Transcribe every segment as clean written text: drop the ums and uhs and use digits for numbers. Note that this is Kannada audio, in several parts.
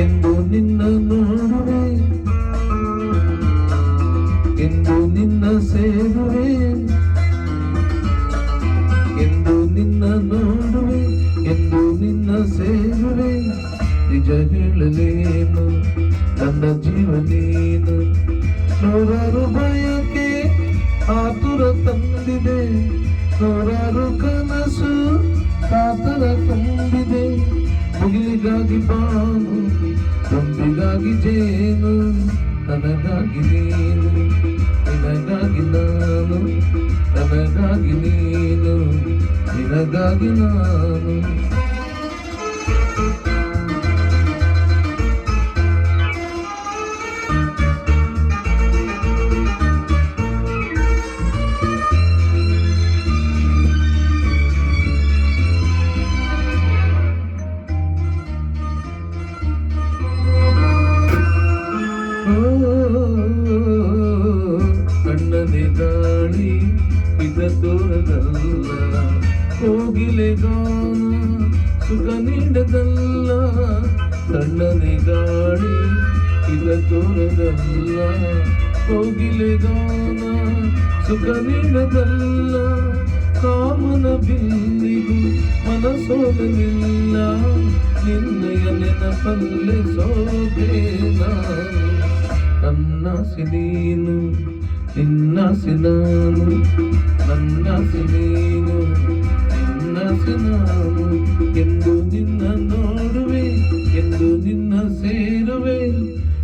ಎಂದು ನಿನ್ನ ನೋಡುವೆ, ಎಂದು ನಿನ್ನ ಸೇರುವೆ, ಎಂದು ನಿನ್ನ ನೋಡುವೆ, ಎಂದು ನಿನ್ನ ಸೇರುವೆ. ನಿಜ ಹೇಳಲೇನು ನನ್ನ ಜೀವ ನೀನು. ನೂರಾರು ಬಯಕೆ ಆತುರ ತಂದಿದೆ, ನೂರಾರು ಕನಸು ಕಾತರ ತುಂಬಿದೆ. ಮುಗಿಲಿಗಾಗಿ ಬಾನು, ತುಂಬಿಗಾಗಿ ಜೇನು, ನನಗಾಗಿ ನೀನು, ನಿನಗಾಗಿ ನಾನು, ನನಗಾಗಿ ನೀನು, ನಿನಗಾಗಿ ನಾನು. ಕಣ್ಣನೆ ಗಾಳಿ ಇದ ತೋರದಲ್ಲ, ಕೋಗಿಲೆ ಗಾನ ಸುಖ ನೀಡದಲ್ಲ. ಕಣ್ಣನೆ ಗಾಳಿ ಇದ ತೋರದಲ್ಲ, ಕೋಗಿಲೆ ಗಾನ ಸುಖ ನೀಡದಲ್ಲ. ಕಾಮನ ಬಿಲ್ಲಿಗೂ ಮನಸೋಲಲಿಲ್ಲ, ನಿನ್ನಯ ನೆನಪಲ್ಲೆ ಸೋದೆ ನಾನು. ನನ್ನಾಸೆ ನೀನು, ನಿನ್ನಾಸೆ ನಾನು, ನನ್ನಾಸೆ ನೀನು, ನಿನ್ನಾಸೆ ನಾನು. ಎಂದು ನಿನ್ನ ನೋಡುವೆ, ಎಂದು ನಿನ್ನ ಸೇರುವೆ.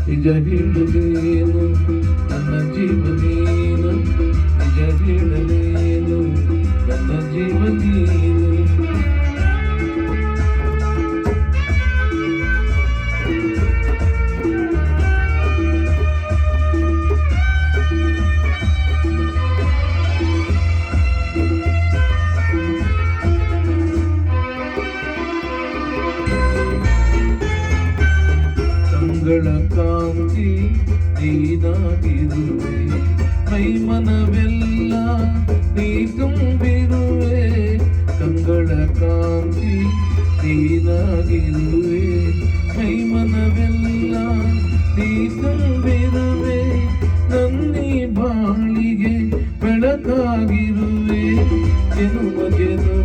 ನಿಜ ಹೇಳಲೇನು ನನ್ನ ಜೀವ ನೀನು, ನಿಜ ಹೇಳಲೇನು ನನ್ನ ಜೀವ ನೀನು. ಕಂಗಳ ಕಾಂತಿ ನೀನಾಗಿರುವೆ, ಮೈ ಮನವೆಲ್ಲ ನೀ ತುಂಬಿರುವೆ. ಕಂಗಳ ಕಾಂತಿ ನೀನಾಗಿರುವೆ, ಮೈ ಮನವೆಲ್ಲ ನೀ ತುಂಬಿರುವೆ. ನನ್ನಿ ಬಾಳಿಗೆ ಬೆಳಕಾಗಿರುವೆ, ಜನುಮ ಜನುಮ